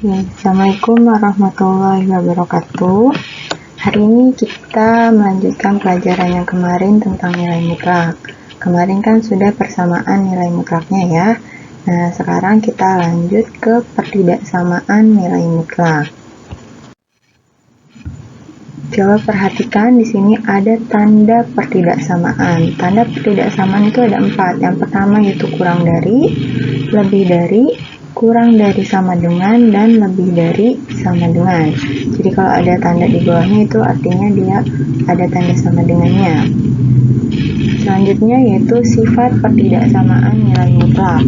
Assalamualaikum warahmatullahi wabarakatuh. Hari ini kita melanjutkan pelajaran yang kemarin tentang nilai mutlak. Kemarin kan sudah persamaan nilai mutlaknya ya. Nah, sekarang kita lanjut ke pertidaksamaan nilai mutlak. Coba perhatikan di sini ada tanda pertidaksamaan. Tanda pertidaksamaan itu ada 4. Yang pertama yaitu kurang dari, lebih dari, kurang dari sama dengan, dan lebih dari sama dengan. Jadi kalau ada tanda di bawahnya itu artinya dia ada tanda sama dengannya. Selanjutnya yaitu sifat pertidaksamaan nilai mutlak.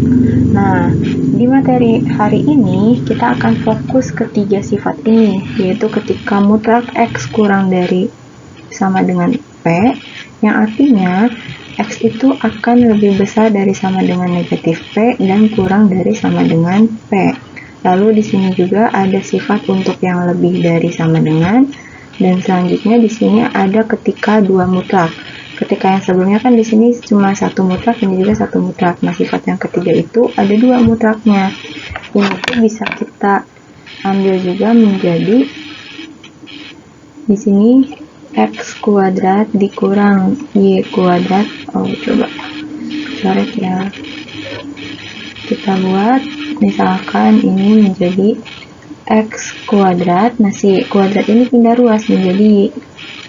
Nah, di materi hari ini kita akan fokus ke 3 sifat ini, yaitu ketika mutlak X kurang dari sama dengan P, yang artinya X itu akan lebih besar dari sama dengan negatif P dan kurang dari sama dengan P. Lalu di sini juga ada sifat untuk yang lebih dari sama dengan, dan selanjutnya di sini ada ketika dua mutlak. Ketika yang sebelumnya kan di sini cuma satu mutlak, ini juga satu mutlak. Nah, sifat yang ketiga itu ada dua mutlaknya. Ini tuh bisa kita ambil juga menjadi di sini X kuadrat dikurang Y kuadrat. Coba coret ya. Kita buat misalkan ini menjadi X kuadrat. Nah, si kuadrat ini pindah ruas menjadi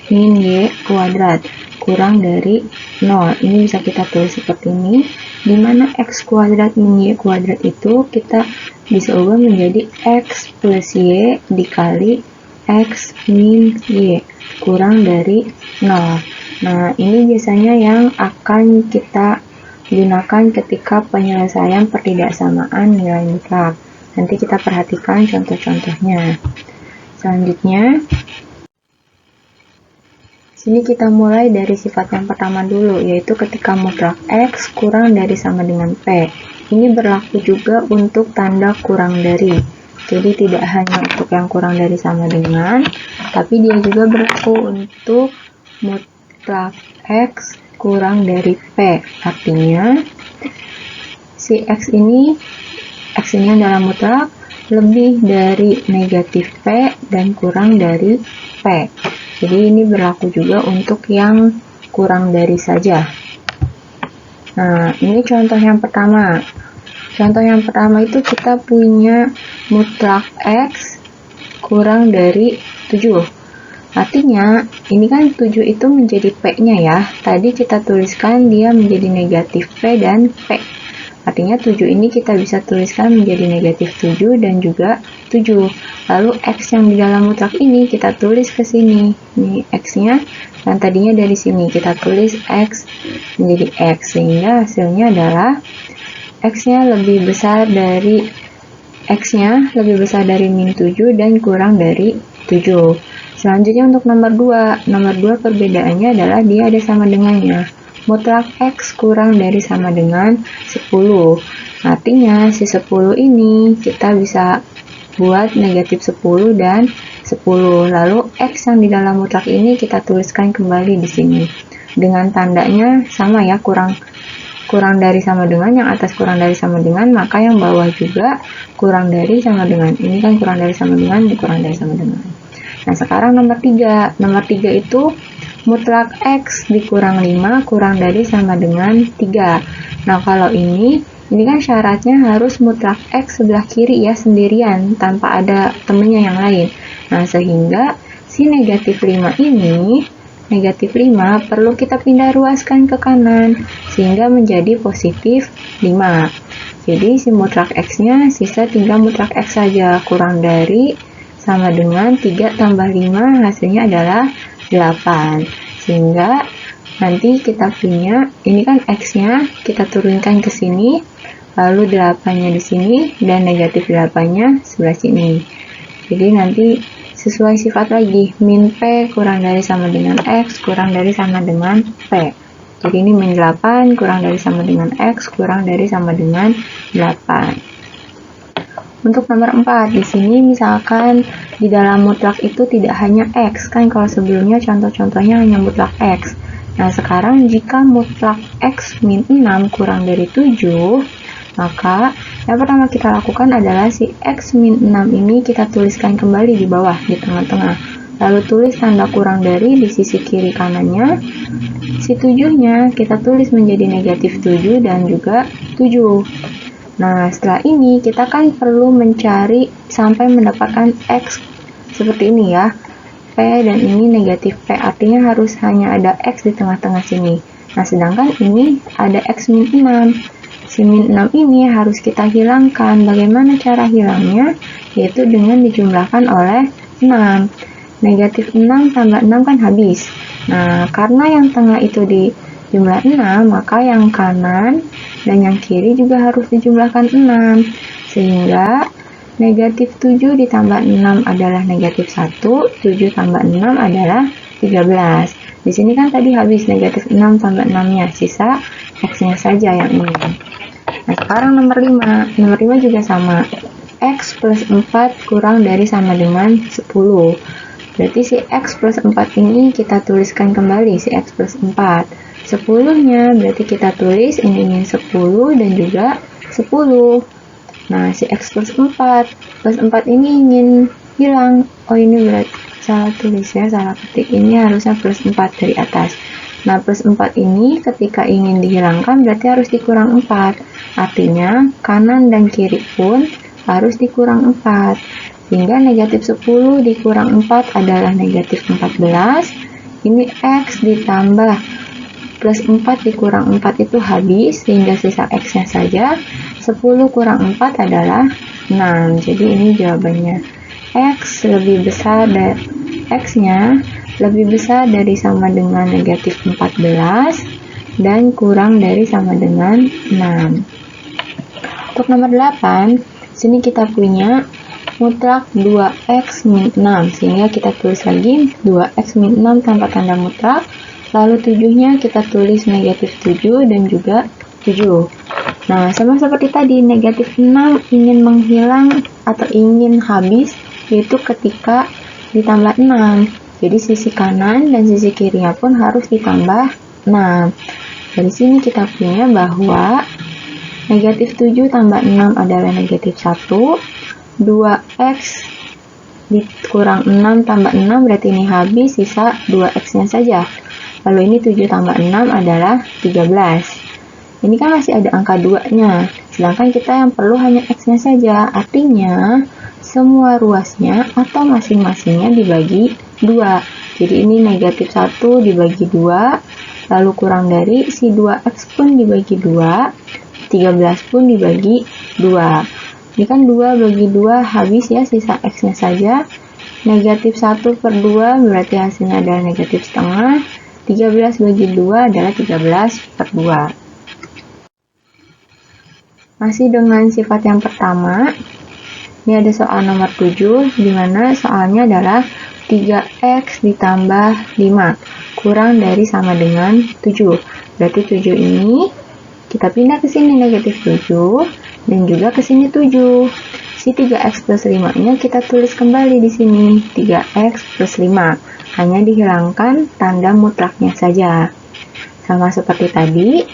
min Y kuadrat kurang dari 0. Ini bisa kita tulis seperti ini, dimana X kuadrat min Y kuadrat itu kita bisa ubah menjadi X plus Y dikali X min Y kurang dari 0. Nah, ini biasanya yang akan kita gunakan ketika penyelesaian pertidaksamaan nilai mutlak. Nanti kita perhatikan contoh-contohnya. Selanjutnya, sini kita mulai dari sifat yang pertama dulu, yaitu ketika mutlak X kurang dari sama dengan P. Ini berlaku juga untuk tanda kurang dari. Jadi tidak hanya untuk yang kurang dari sama dengan, tapi dia juga berlaku untuk mutlak X kurang dari P. Artinya, si X ini adalah mutlak lebih dari negatif P dan kurang dari P. Jadi ini berlaku juga untuk yang kurang dari saja. Nah, ini contoh yang pertama. Contoh yang pertama itu kita punya mutlak X kurang dari 7. Artinya, ini kan 7 itu menjadi P-nya ya. Tadi kita tuliskan dia menjadi negatif P dan P. Artinya 7 ini kita bisa tuliskan menjadi negatif 7 dan juga 7. Lalu X yang di dalam mutlak ini kita tulis ke sini. Ini X-nya, dan tadinya dari sini kita tulis X menjadi X. Sehingga hasilnya adalah X-nya lebih besar dari min 7 dan kurang dari 7. Selanjutnya untuk nomor 2. Nomor 2 perbedaannya adalah dia ada sama dengannya. Mutlak X kurang dari sama dengan 10. Artinya si 10 ini kita bisa buat negatif 10 dan 10. Lalu X yang di dalam mutlak ini kita tuliskan kembali di sini. Dengan tandanya sama ya, kurang dari sama dengan, yang atas kurang dari sama dengan, maka yang bawah juga kurang dari sama dengan. Ini kan kurang dari sama dengan, ini kurang dari sama dengan. Nah, sekarang nomor 3. Nomor 3 itu mutlak X dikurang 5 kurang dari sama dengan 3. Nah, kalau ini kan syaratnya harus mutlak X sebelah kiri ya, sendirian, tanpa ada temennya yang lain. Nah, sehingga si negatif 5 ini, negatif 5 perlu kita pindah ruaskan ke kanan, sehingga menjadi positif 5. Jadi, si mutlak X-nya sisa tinggal mutlak X saja, kurang dari sama dengan 3 tambah 5, hasilnya adalah 8. Sehingga nanti kita punya, ini kan X-nya kita turunkan ke sini, lalu 8-nya di sini, dan negatif 8-nya sebelah sini. Jadi nanti sesuai sifat lagi, min P kurang dari sama dengan X kurang dari sama dengan P. Jadi ini min 8 kurang dari sama dengan X kurang dari sama dengan 8. Untuk nomor 4, di sini misalkan di dalam mutlak itu tidak hanya X, kan kalau sebelumnya contoh-contohnya hanya mutlak X. Nah, sekarang jika mutlak X min 6 kurang dari 7, maka Yang pertama kita lakukan adalah si X min 6 ini kita tuliskan kembali di bawah, di tengah-tengah. Lalu tulis tanda kurang dari di sisi kiri kanannya. Si 7-nya kita tulis menjadi negatif 7 dan juga 7. Nah, setelah ini kita kan perlu mencari sampai mendapatkan X seperti ini ya. P dan ini negatif P, artinya harus hanya ada X di tengah-tengah sini. Nah, sedangkan ini ada X min 6. Si min 6 ini harus kita hilangkan. Bagaimana cara hilangnya? Yaitu dengan dijumlahkan oleh 6. Negatif 6 tambah 6 kan habis. Nah, karena yang tengah itu di jumlah 6, maka yang kanan dan yang kiri juga harus dijumlahkan 6. Sehingga negatif 7 ditambah 6 adalah negatif 1, 7 tambah 6 adalah 13. Di sini kan tadi habis negatif 6 tambah 6-nya, sisa X-nya saja yang ini. Nah, sekarang nomor 5. Nomor 5 juga sama. X plus 4 kurang dari sama dengan 10. Berarti si X plus 4 ini kita tuliskan kembali, si X plus 4. 10-nya berarti kita tulis ini 10 dan juga 10. Nah, si X plus 4. Plus 4 ini ingin hilang. Oh, ini berarti salah tulis ya, salah ketik. Ini harusnya plus 4 dari atas. Nah, plus 4 ini ketika ingin dihilangkan berarti harus dikurang 4. Artinya, kanan dan kiri pun harus dikurang 4. Sehingga negatif 10 dikurang 4 adalah negatif 14. Ini X ditambah plus 4 dikurang 4 itu habis, sehingga sisa X-nya saja. 10 kurang 4 adalah 6. Jadi ini jawabannya. X lebih besar dari X-nya lebih besar dari sama dengan negatif 14 dan kurang dari sama dengan 6. Untuk nomor 8, sini kita punya mutlak 2x min 6, sehingga kita tulis lagi 2x min 6 tanpa tanda mutlak, lalu 7-nya kita tulis negatif 7 dan juga 7. Nah, sama seperti tadi, negatif 6 ingin menghilang atau ingin habis, yaitu ketika ditambah 6. Jadi sisi kanan dan sisi kirinya pun harus ditambah 6. Dari sini kita punya bahwa negatif 7 tambah 6 adalah negatif 1. 2x dikurang 6 tambah 6 berarti ini habis, sisa 2x-nya saja. Lalu ini 7 tambah 6 adalah 13. Ini kan masih ada angka 2-nya. Sedangkan kita yang perlu hanya x-nya saja. Artinya semua ruasnya atau masing-masingnya dibagi 2. Jadi ini negatif 1 dibagi 2, lalu kurang dari si 2x pun dibagi 2, 13 pun dibagi 2. Ini kan 2 bagi 2 habis ya, sisa x-nya saja. Negatif 1 per 2 berarti hasilnya adalah negatif setengah. 13 bagi 2 adalah 13 per 2. Masih dengan sifat yang pertama, ini ada soal nomor 7, di mana soalnya adalah 3x ditambah 5 kurang dari sama dengan 7. Berarti 7 ini kita pindah ke sini negatif 7 dan juga ke sini 7. Si 3x plus 5-nya kita tulis kembali di sini 3x plus 5. Hanya dihilangkan tanda mutlaknya saja. Sama seperti tadi,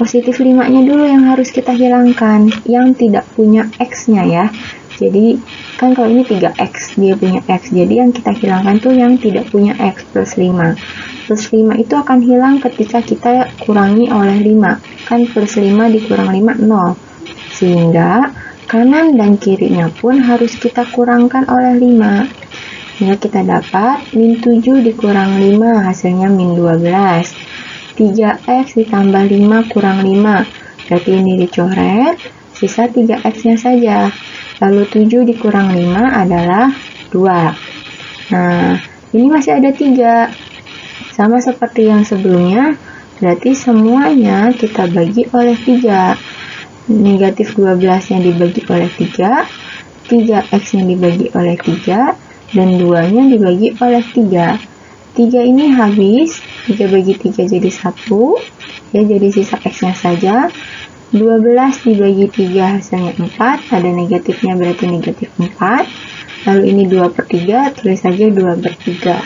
positif 5-nya dulu yang harus kita hilangkan, yang tidak punya x-nya ya. Jadi kan kalau ini 3x, dia punya x, jadi yang kita hilangkan tuh yang tidak punya x plus 5. Plus 5 itu akan hilang ketika kita kurangi oleh 5. Kan plus 5 dikurang 5, 0. Sehingga kanan dan kirinya pun harus kita kurangkan oleh 5. Sehingga kita dapat min 7 dikurang 5, hasilnya min 12. 3x ditambah 5 kurang 5, berarti ini dicoret, sisa 3x-nya saja. Lalu 7 dikurang 5 adalah 2. Nah, ini masih ada 3. Sama seperti yang sebelumnya, berarti semuanya kita bagi oleh 3. Negatif 12 yang dibagi oleh 3, 3x yang dibagi oleh 3, dan 2-nya dibagi oleh 3. 3 ini habis, 3 bagi 3 jadi 1, ya jadi sisa x-nya saja. 12 dibagi 3 hasilnya 4, ada negatifnya berarti negatif 4. Lalu ini 2 per 3, tulis saja 2 per 3.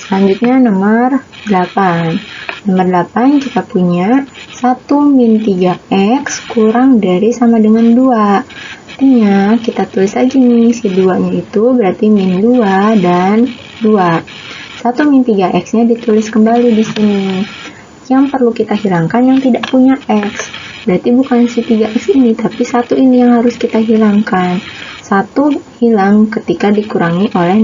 Selanjutnya nomor 8. Nomor 8 kita punya 1 min 3x kurang dari sama dengan 2. Artinya kita tulis aja nih si 2-nya itu berarti min 2 dan 2. 1 min 3x-nya ditulis kembali di sini. Yang perlu kita hilangkan yang tidak punya x. Berarti bukan si 3x ini, tapi 1 ini yang harus kita hilangkan. 1 hilang ketika dikurangi oleh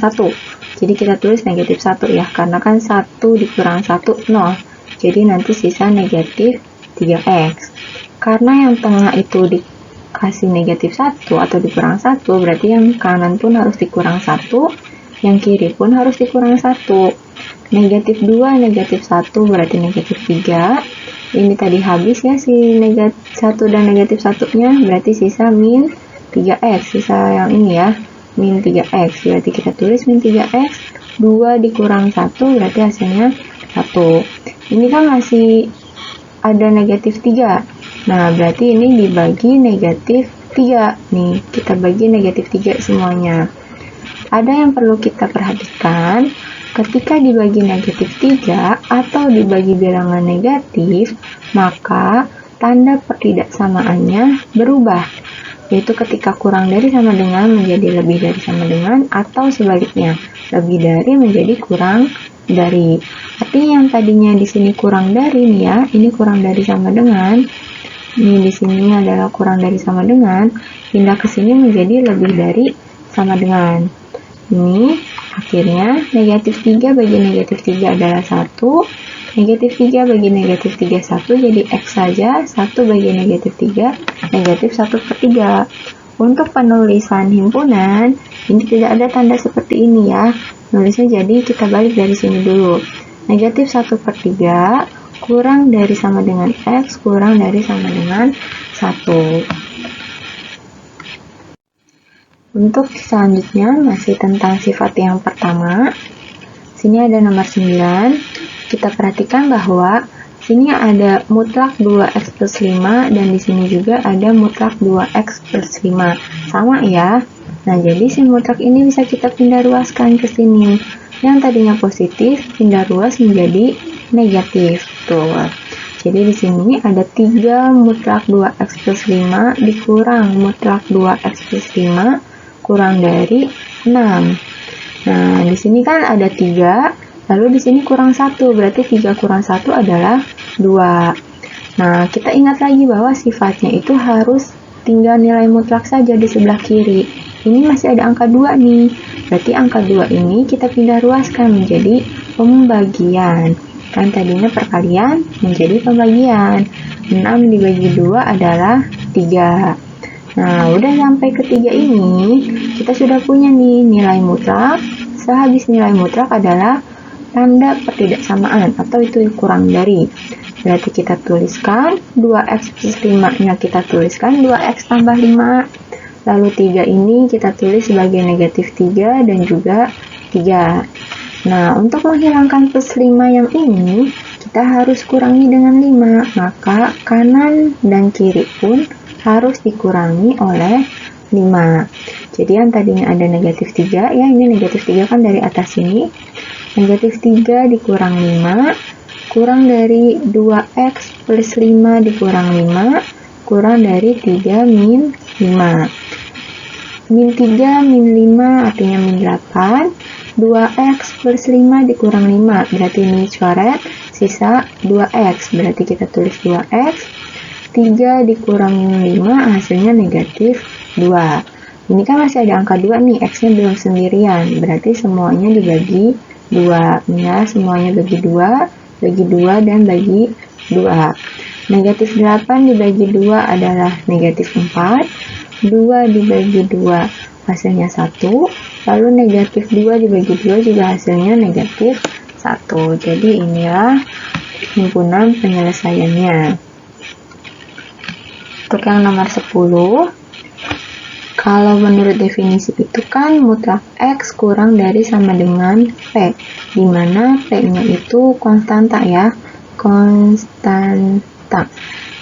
1. Jadi kita tulis negatif 1 ya, karena kan 1 dikurang 1, 0. Jadi nanti sisa negatif 3x. Karena yang tengah itu dikasih negatif 1 atau dikurang 1, berarti yang kanan pun harus dikurang 1, yang kiri pun harus dikurang 1. Negatif 2, negatif 1 berarti negatif 3. Ini tadi habis ya si negatif 1 dan negatif 1-nya, berarti sisa min 3x. Sisa yang ini ya, min 3x. Berarti kita tulis min 3x, 2 dikurang 1 berarti hasilnya 1. Ini kan masih ada negatif 3. Nah, berarti ini dibagi negatif 3. Nih, kita bagi negatif 3 semuanya. Ada yang perlu kita perhatikan, ketika dibagi negatif 3 atau dibagi bilangan negatif, maka tanda pertidaksamaannya berubah, yaitu ketika kurang dari sama dengan menjadi lebih dari sama dengan, atau sebaliknya, lebih dari menjadi kurang dari. Artinya yang tadinya di sini kurang dari nih ya, ini kurang dari sama dengan, ini di sini adalah kurang dari sama dengan, pindah ke sini menjadi lebih dari sama dengan. Ini akhirnya negatif 3 bagi negatif 3 adalah 1, negatif 3 bagi negatif 3 1, jadi x saja, 1 bagi negatif 3, negatif 1/3. Untuk penulisan himpunan, ini tidak ada tanda seperti ini ya, nulisnya jadi kita balik dari sini dulu. Negatif 1/3 kurang dari sama dengan x kurang dari sama dengan 1. Untuk selanjutnya masih tentang sifat yang pertama. Sini ada nomor 9. Kita perhatikan bahwa sini ada mutlak 2x plus 5 dan di sini juga ada mutlak 2x plus 5. Sama ya. Nah, jadi si mutlak ini bisa kita pindah ruaskan ke sini. Yang tadinya positif pindah ruas menjadi negatif. Tuh. Jadi di sini ada 3 mutlak 2x plus 5 dikurang mutlak 2x plus 5 kurang dari 6. Nah, di sini kan ada 3, lalu di sini kurang 1, berarti 3 kurang 1 adalah 2. Nah, kita ingat lagi bahwa sifatnya itu harus tinggal nilai mutlak saja di sebelah kiri. Ini masih ada angka 2 nih, berarti angka 2 ini kita pindah ruaskan menjadi pembagian. Kan tadinya perkalian menjadi pembagian. 6 dibagi 2 adalah 3. Nah, udah sampai ke 3 ini, kita sudah punya nih nilai mutlak. Sehabis nilai mutlak adalah tanda pertidaksamaan atau itu kurang dari. Berarti kita tuliskan 2x plus 5-nya kita tuliskan 2x tambah 5. Lalu 3 ini kita tulis sebagai negatif 3 dan juga 3. Nah, untuk menghilangkan plus 5 yang ini, kita harus kurangi dengan 5. Maka kanan dan kiri pun harus dikurangi oleh 5. Jadi yang tadinya ada negatif 3, ya ini negatif 3 kan dari atas sini. Negatif 3 dikurang 5, kurang dari 2x plus 5 dikurang 5, kurang dari 3 min 5. Min 3 min 5 artinya min 8. 2x plus 5 dikurang 5, berarti ini coret, sisa 2x, berarti kita tulis 2x. 3 dikurang 5 hasilnya negatif 2. Ini kan masih ada angka 2 nih, x-nya belum sendirian, berarti semuanya dibagi 2. Ya, semuanya bagi 2, dan bagi 2. Negatif 8 dibagi 2 adalah negatif 4. 2 dibagi 2 hasilnya 1. Lalu negatif 2 dibagi 2 juga hasilnya negatif 1. Jadi inilah himpunan penyelesaiannya. Untuk yang nomor 10, kalau menurut definisi itu kan mutlak X kurang dari sama dengan P, di mana P-nya itu konstanta ya, konstanta.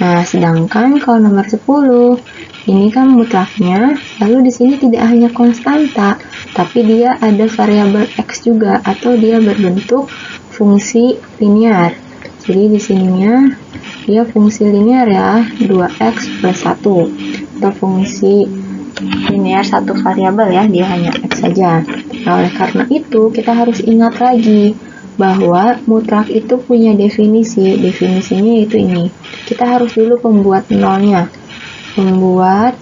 Nah, sedangkan kalau nomor 10, ini kan mutlaknya, lalu di sini tidak hanya konstanta, tapi dia ada variabel X juga, atau dia berbentuk fungsi linear. Jadi di sininya dia fungsi linear ya, 2x plus 1, atau fungsi linear satu variabel ya, dia hanya x saja. Nah, oleh karena itu kita harus ingat lagi bahwa mutlak itu punya definisi. Definisinya yaitu ini. Kita harus dulu membuat nolnya. Membuat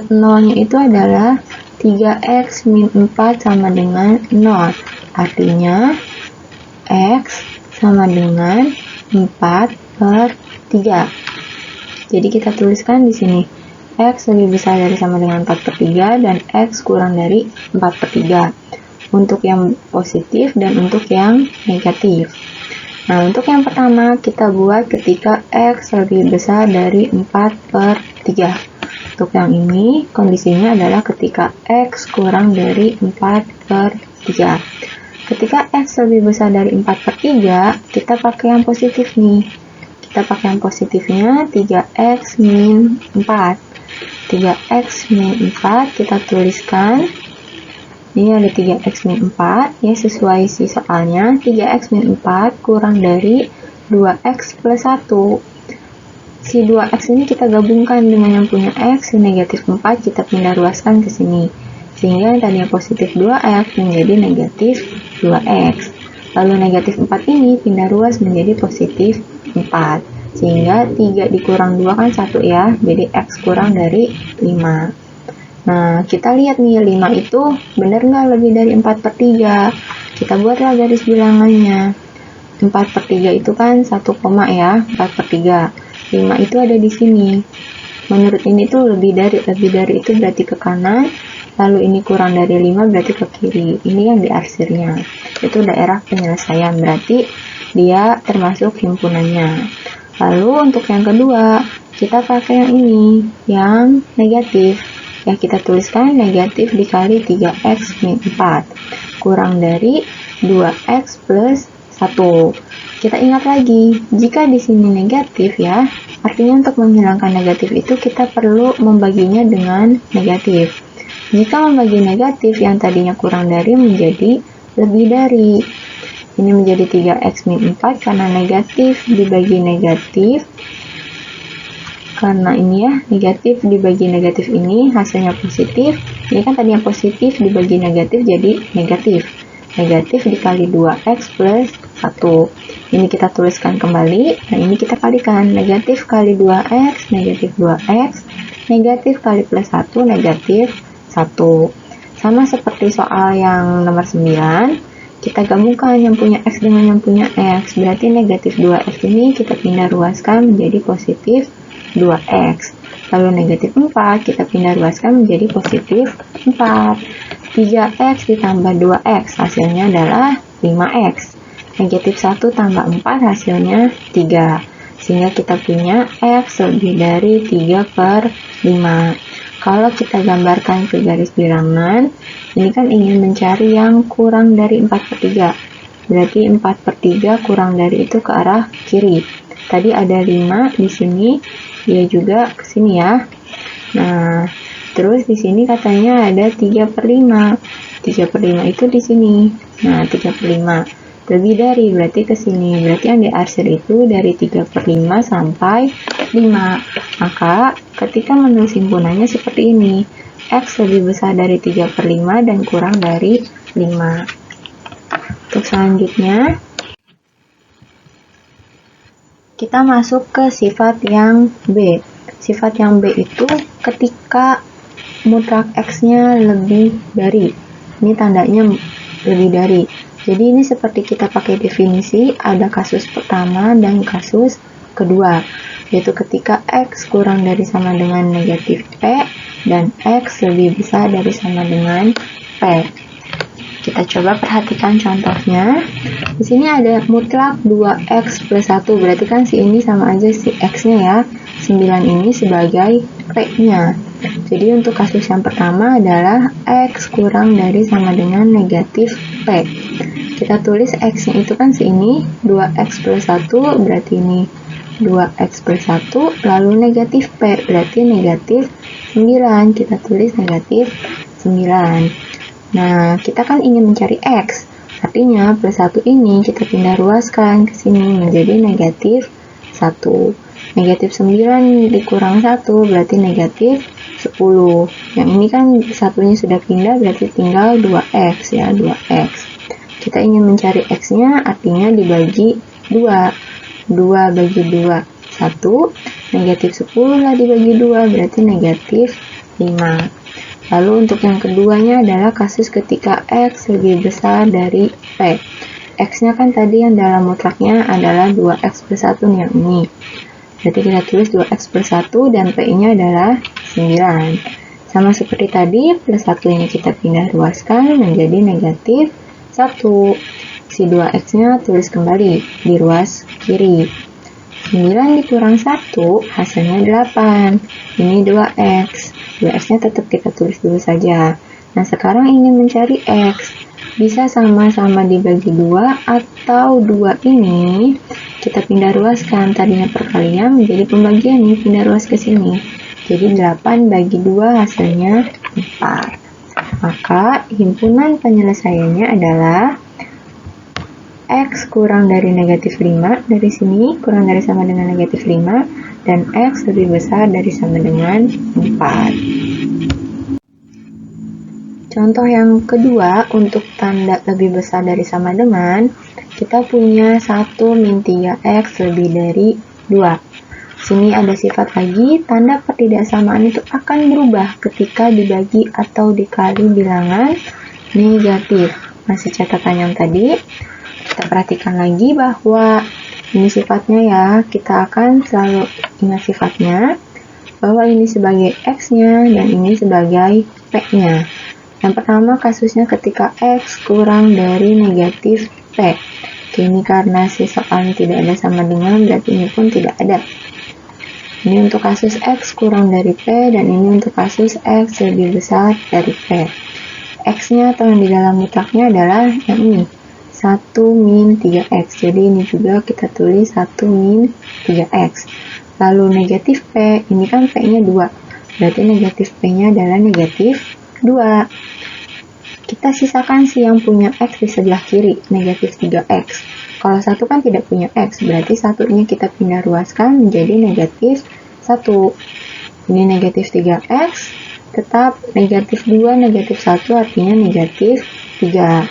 nolnya itu adalah 3x min 4 sama dengan 0. Artinya x sama dengan 4/3. Jadi kita tuliskan di sini x lebih besar dari sama dengan 4/3 dan x kurang dari 4/3 untuk yang positif dan untuk yang negatif. Nah, untuk yang pertama kita buat ketika x lebih besar dari 4/3. Untuk yang ini kondisinya adalah ketika x kurang dari 4/3. Ketika x lebih besar dari 4/3, kita pakai yang positif nih. Kita pakai yang positifnya 3x min 4. 3x min 4 kita tuliskan. Ini ada 3x min 4 ya, sesuai si soalnya. 3x min 4 kurang dari 2x plus 1. Si 2x ini kita gabungkan dengan yang punya x, si negatif 4 kita pindah ruaskan ke sini. Sehingga yang tadinya positif 2x menjadi negatif 2x. Lalu negatif 4 ini pindah ruas menjadi positif 4. Sehingga 3 dikurang 2 kan 1 ya, jadi x kurang dari 5. Nah, kita lihat nih, 5 itu benar nggak lebih dari 4/3? Kita buatlah garis bilangannya. 4/3 itu kan 1 koma ya, 4/3. 5 itu ada di sini. Menurut ini tuh lebih dari itu berarti ke kanan, lalu ini kurang dari 5 berarti ke kiri. Ini yang di arsirnya. Itu daerah penyelesaian, berarti dia termasuk himpunannya. Lalu untuk yang kedua, kita pakai yang ini, yang negatif. Ya, kita tuliskan negatif dikali 3x min 4 kurang dari 2x plus 1. Kita ingat lagi, jika di sini negatif ya, artinya untuk menghilangkan negatif itu kita perlu membaginya dengan negatif. Jika membagi negatif yang tadinya kurang dari menjadi lebih dari. Ini menjadi 3x min 4 karena negatif dibagi negatif. Karena ini ya, negatif dibagi negatif ini hasilnya positif. Ini kan tadinya positif dibagi negatif jadi negatif. Negatif dikali 2x plus 1. Ini kita tuliskan kembali. Nah, ini kita kalikan. Negatif kali 2x, negatif 2x. Negatif kali plus 1, negatif 1. Sama seperti soal yang nomor 9. Kita gabungkan yang punya x dengan yang punya x. Berarti negatif 2x ini kita pindah ruaskan menjadi positif 2x. Lalu negatif 4 kita pindah ruaskan menjadi positif 4. 3x ditambah 2x hasilnya adalah 5x. Negatif 1 tambah 4 hasilnya 3. Sehingga kita punya x lebih dari 3/5. Kalau kita gambarkan ke garis bilangan, ini kan ingin mencari yang kurang dari 4/3. Berarti 4/3 kurang dari itu ke arah kiri. Tadi ada 5 di sini, dia juga ke sini ya. Nah, terus di sini katanya ada 3/5. 3/5 itu di sini. Nah, 3/5. Lebih dari berarti ke sini. Berarti yang diarsir itu dari 3/5 sampai 5. Maka ketika menulis himpunannya seperti ini. X lebih besar dari 3/5 dan kurang dari 5. Untuk selanjutnya, kita masuk ke sifat yang B. Sifat yang B itu ketika mutlak X-nya lebih dari. Ini tandanya lebih dari. Jadi ini seperti kita pakai definisi, ada kasus pertama dan kasus kedua, yaitu ketika X kurang dari sama dengan negatif P dan X lebih besar dari sama dengan P. Kita coba perhatikan contohnya. Di sini ada mutlak 2x plus 1, berarti kan si ini sama aja si x-nya ya. 9 ini sebagai p-nya. Jadi untuk kasus yang pertama adalah x kurang dari sama dengan negatif p. Kita tulis x-nya itu kan si ini, 2x plus 1, berarti ini 2x plus 1, lalu negatif p, berarti negatif 9. Kita tulis negatif 9. Nah, kita kan ingin mencari x. Artinya plus 1 ini kita pindah ruaskan ke sini menjadi negatif 1. Negatif 9 dikurang 1 berarti negatif 10. Yang ini kan satunya sudah pindah berarti tinggal 2x ya, 2x. Kita ingin mencari x-nya artinya dibagi 2. 2 bagi 2, 1. Negatif 10 lah dibagi 2 berarti negatif 5. Lalu untuk yang keduanya adalah kasus ketika x lebih besar dari p. X-nya kan tadi yang dalam mutlaknya adalah 2x plus 1 nih yang ini. Berarti kita tulis 2x plus 1 dan p-nya adalah 9. Sama seperti tadi, plus 1 ini kita pindah ruaskan menjadi negatif 1. Si 2x-nya tulis kembali di ruas kiri. 9 dikurang 1 hasilnya 8. Ini 2x. 2x-nya tetap kita tulis dulu saja. Nah, sekarang ingin mencari x. Bisa sama-sama dibagi 2 atau 2 ini kita pindah ruaskan. Tadinya perkalian menjadi pembagian nih, pindah ruas ke sini. Jadi 8 bagi 2 hasilnya 4. Maka himpunan penyelesaiannya adalah x kurang dari negatif 5, dari sini kurang dari sama dengan negatif 5, dan x lebih besar dari sama dengan 4. Contoh yang kedua, untuk tanda lebih besar dari sama dengan, kita punya 1 min 3x lebih dari 2. Sini ada sifat lagi, tanda pertidaksamaan itu akan berubah ketika dibagi atau dikali bilangan negatif. Masih catatan yang tadi, kita perhatikan lagi bahwa ini sifatnya ya, kita akan selalu ingat sifatnya, bahwa ini sebagai x-nya dan ini sebagai p-nya. Yang pertama kasusnya ketika x kurang dari negatif p. Ini karena si soalnya tidak ada sama dengan, berarti ini pun tidak ada. Ini untuk kasus x kurang dari p, dan ini untuk kasus x lebih besar dari p. X-nya atau yang di dalam mutlaknya adalah yang ini, 1 min 3x. Jadi ini juga kita tulis 1 min 3x. Lalu negatif p, ini kan p-nya 2. Berarti negatif p-nya adalah negatif 2. Kita sisakan si yang punya x di sebelah kiri, negatif 3x. Kalau 1 kan tidak punya x, berarti satunya kita pindah ruaskan menjadi negatif 1. Ini negatif 3x, tetap negatif 2, negatif 1 artinya negatif 3.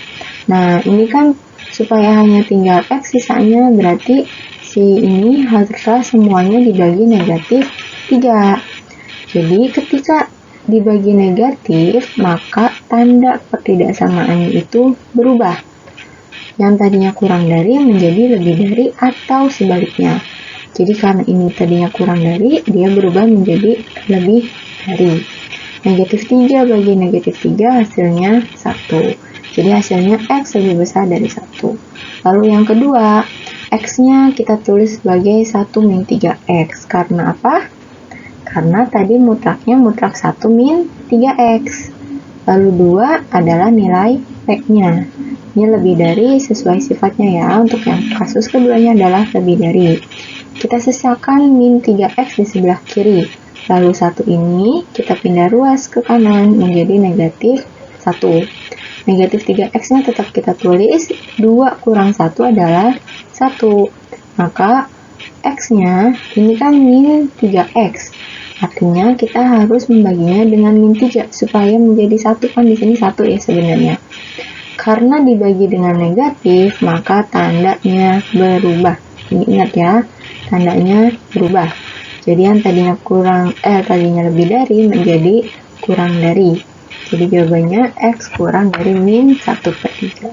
Nah, ini kan supaya hanya tinggal x sisanya, berarti si ini haruslah semuanya dibagi negatif 3. Jadi ketika dibagi negatif, maka tanda pertidaksamaan itu berubah. Yang tadinya kurang dari menjadi lebih dari atau sebaliknya. Jadi karena ini tadinya kurang dari, dia berubah menjadi lebih dari. Negatif 3 bagi negatif 3 hasilnya 1. Jadi hasilnya x lebih besar dari 1. Lalu yang kedua, x-nya kita tulis sebagai 1 min 3x. Karena apa? Karena tadi mutlaknya mutlak 1 min 3x. Lalu 2 adalah nilai p-nya. Ini lebih dari sesuai sifatnya ya. Untuk yang kasus keduanya adalah lebih dari. Kita sisakan min 3x di sebelah kiri. Lalu 1 ini kita pindah ruas ke kanan menjadi negatif 1. Negatif 3x-nya tetap kita tulis. 2 kurang 1 adalah 1. Maka x-nya ini kan min 3x. Artinya kita harus membaginya dengan min 3 supaya menjadi 1. Kan di sini 1 ya sebenarnya. Karena dibagi dengan negatif, maka tandanya berubah. Ini ingat ya, tandanya berubah. Jadi yang tadinya tadinya lebih dari menjadi kurang dari. Jadi jawabannya x kurang dari min 1/3.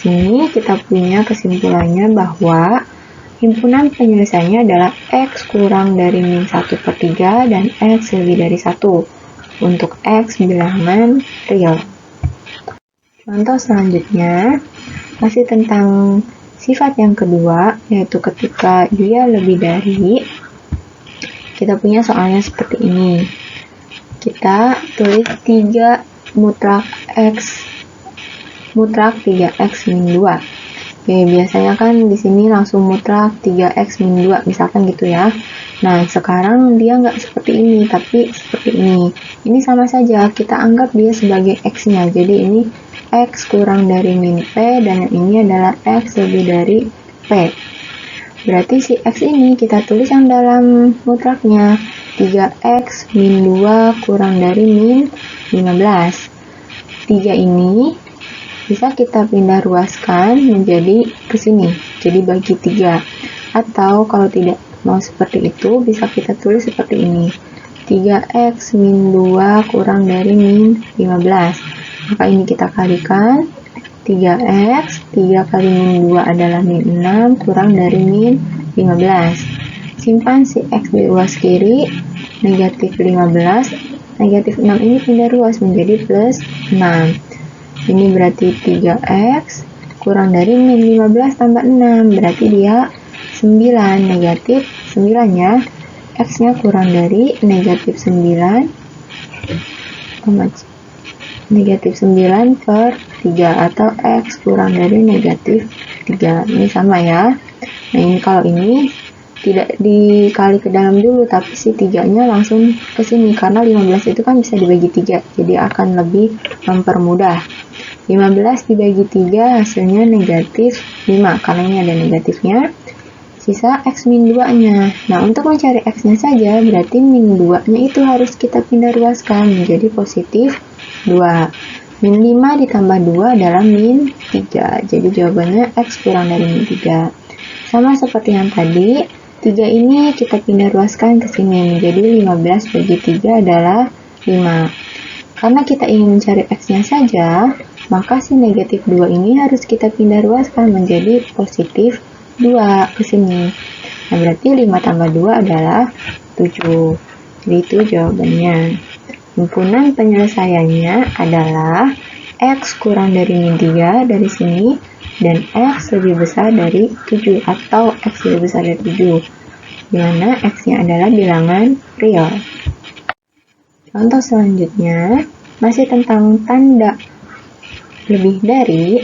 Sini kita punya kesimpulannya bahwa himpunan penyelesaiannya adalah x kurang dari min 1/3 dan x lebih dari 1 untuk x bilangan real. Contoh selanjutnya masih tentang sifat yang kedua, yaitu ketika dia lebih dari. Kita punya soalnya seperti ini. Kita tulis 3 mutlak x mutlak 3x min 2. Oke, biasanya kan di sini langsung mutlak 3x min 2, misalkan gitu ya. Nah, sekarang dia nggak seperti ini, tapi seperti ini. Ini sama saja, kita anggap dia sebagai x-nya. Jadi ini X kurang dari min P, dan yang ini adalah X lebih dari P. Berarti si X ini kita tulis yang dalam mutlaknya, 3X min 2 kurang dari min 15. 3 ini bisa kita pindah ruaskan menjadi ke sini, jadi bagi 3. Atau kalau tidak mau seperti itu, bisa kita tulis seperti ini, 3X min 2 kurang dari min 15. Maka ini kita kalikan, 3X, 3 kali min 2 adalah min 6 kurang dari min 15. Simpan si X di ruas kiri, negatif 15, negatif 6 ini pindah ruas menjadi plus 6. Ini berarti 3X kurang dari min 15 tambah 6, berarti dia 9, negatif 9 ya. X-nya kurang dari negatif 9, negatif 9 per 3, atau X kurang dari negatif 3. Ini sama ya. Nah ini kalau ini tidak dikali ke dalam dulu, tapi si 3-nya langsung ke sini, karena 15 itu kan bisa dibagi 3, jadi akan lebih mempermudah. 15 dibagi 3 hasilnya negatif 5, karena ini ada negatifnya. Sisa X min 2-nya. Nah, untuk mencari X-nya saja, berarti min 2-nya itu harus kita pindah ruaskan menjadi positif 2. Min 5 ditambah 2 adalah min 3. Jadi jawabannya X kurang dari min 3. Sama seperti yang tadi, 3 ini kita pindah ruaskan ke sini menjadi 15 bagi 3 adalah 5. Karena kita ingin mencari X-nya saja, maka si negatif 2 ini harus kita pindah ruaskan menjadi positif 2 ke sini. Nah, berarti 5 tambah 2 adalah 7. Jadi itu jawabannya. Himpunan penyelesaiannya adalah X kurang dari min 3 dari sini, dan X lebih besar dari 7, atau X lebih besar dari 7, dimana X-nya adalah bilangan real. Contoh selanjutnya, masih tentang tanda lebih dari.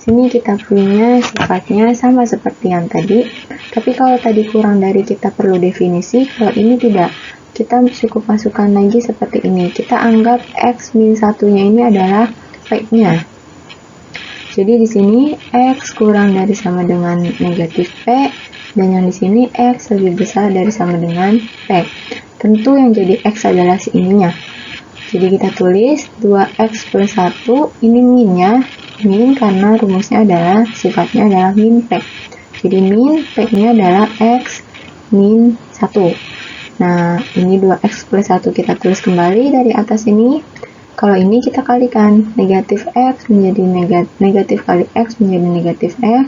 Sini kita punya sifatnya sama seperti yang tadi, tapi kalau tadi kurang dari kita perlu definisi, kalau ini tidak. Kita cukup masukkan lagi seperti ini. Kita anggap X min 1-nya ini adalah P-nya. Jadi di sini X kurang dari sama dengan negatif P, dan yang di sini X lebih besar dari sama dengan P. Tentu yang jadi X adalah si ininya. Jadi kita tulis 2X plus 1, ini minnya, min karena rumusnya adalah, sifatnya adalah min P. Jadi min P-nya adalah X min 1. Nah, ini 2X plus 1 kita tulis kembali dari atas ini. Kalau ini kita kalikan, negatif X menjadi negatif kali X menjadi negatif X,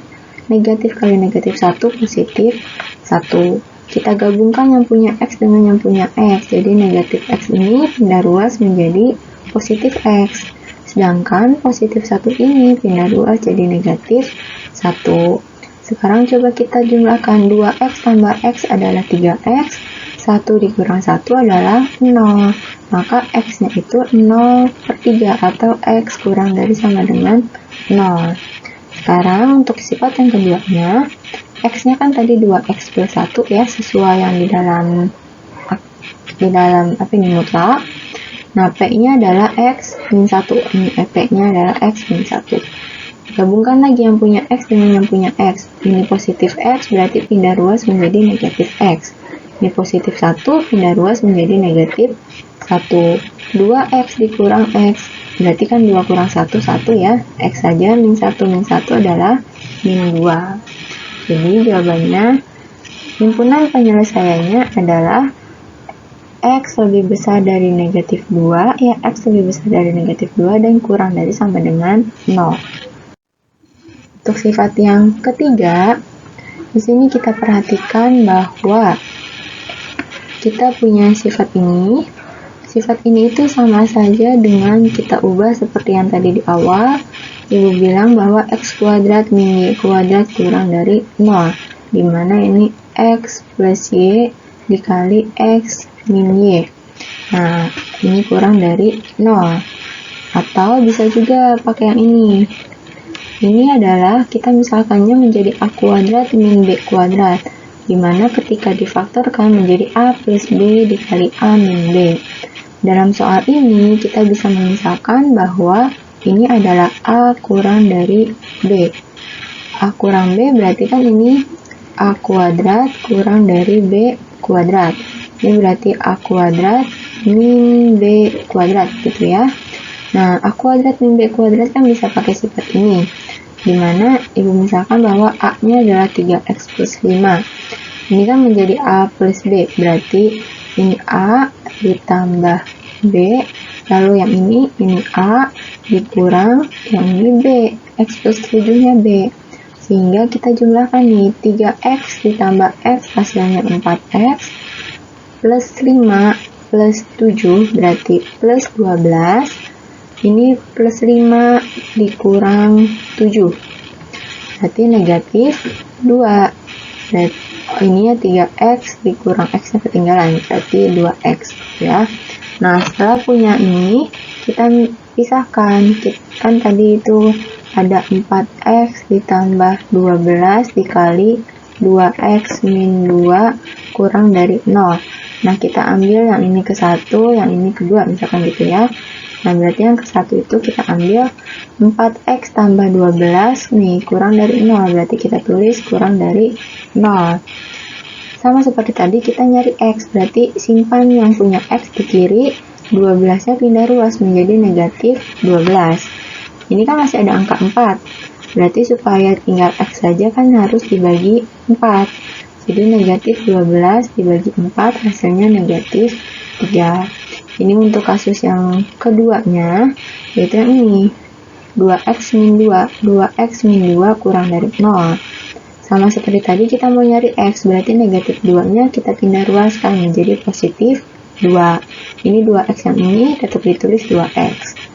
negatif kali negatif 1 positif 1. Kita gabungkan yang punya X dengan yang punya X, jadi negatif X ini pindah ruas menjadi positif X, sedangkan positif 1 ini pindah ruas jadi negatif 1. Sekarang coba kita jumlahkan, 2X tambah X adalah 3X, 1 dikurang 1 adalah 0, maka X-nya itu 0 per 3, atau X kurang dari sama dengan 0. Sekarang untuk sifat yang keduanya, X-nya kan tadi 2X plus 1 ya, sesuai yang di dalam apa ini, mutlak. Nah, P-nya adalah X min 1, ini P-nya adalah X min 1. Gabungkan lagi yang punya X dengan yang punya X. Ini positif X berarti pindah ruas menjadi negatif X. Ini positif 1 pindah ruas menjadi negatif 1. 2X dikurang X, berarti kan 2 kurang 1, 1 ya. X saja, min 1 adalah min 2. Jadi jawabannya, himpunan penyelesaiannya adalah X lebih besar dari negatif 2, ya X lebih besar dari negatif 2 dan kurang dari sama dengan 0. Untuk sifat yang ketiga, di sini kita perhatikan bahwa kita punya sifat ini. Sifat ini itu sama saja dengan kita ubah seperti yang tadi di awal. Ibu bilang bahwa X kuadrat min Y kuadrat kurang dari 0, dimana ini X plus Y dikali X min Y. Nah, ini kurang dari 0. Atau bisa juga pakai yang ini. Ini adalah kita misalkannya menjadi A kuadrat min B kuadrat, dimana ketika difaktorkan menjadi A plus B dikali A min B. Dalam soal ini kita bisa memisalkan bahwa ini adalah A kurang dari B. A kurang B berarti kan ini A kuadrat kurang dari B kuadrat. Ini berarti A kuadrat min B kuadrat gitu ya. Nah, A kuadrat min B kuadrat kan bisa pakai sifat ini, dimana Ibu misalkan bahwa A-nya adalah 3X plus 5. Ini kan menjadi A plus B, berarti ini A ditambah B, lalu yang ini A dikurang yang ini B, X plus 7-nya B. Sehingga kita jumlahkan nih, 3X ditambah X hasilnya 4X, plus 5 plus 7 berarti plus 12. Ini plus 5 dikurang 7 berarti negatif 2. Berarti ini ya 3X dikurang X-nya ketinggalan, berarti 2X ya. Nah, setelah punya ini, kita pisahkan. Kan tadi itu ada 4X ditambah 12 dikali 2X min 2 kurang dari 0. Nah, kita ambil yang ini ke 1, yang ini ke 2, misalkan gitu ya. Nah, berarti yang ke 1 itu kita ambil 4X tambah 12 nih, kurang dari 0. Berarti kita tulis kurang dari 0. Sama seperti tadi, kita nyari X. Berarti simpan yang punya X di kiri, 12-nya pindah ruas menjadi negatif 12. Ini kan masih ada angka 4. Berarti supaya tinggal X saja kan harus dibagi 4. Jadi negatif 12 dibagi 4 hasilnya negatif 3. Ini untuk kasus yang keduanya, yaitu yang ini, 2X min 2. 2X min 2 kurang dari 0. Sama seperti tadi kita mau nyari X, berarti negatif 2-nya kita pindah ruaskan menjadi positif 2. Ini 2X yang ini tetap ditulis 2X.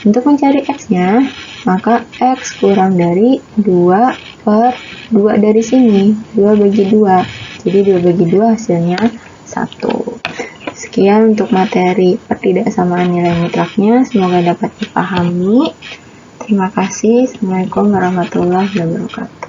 Untuk mencari X-nya, maka X kurang dari 2 per 2 dari sini. 2 bagi 2. Jadi 2 bagi 2 hasilnya 1. Sekian untuk materi pertidaksamaan nilai mutlaknya. Semoga dapat dipahami. Terima kasih. Assalamualaikum warahmatullahi wabarakatuh.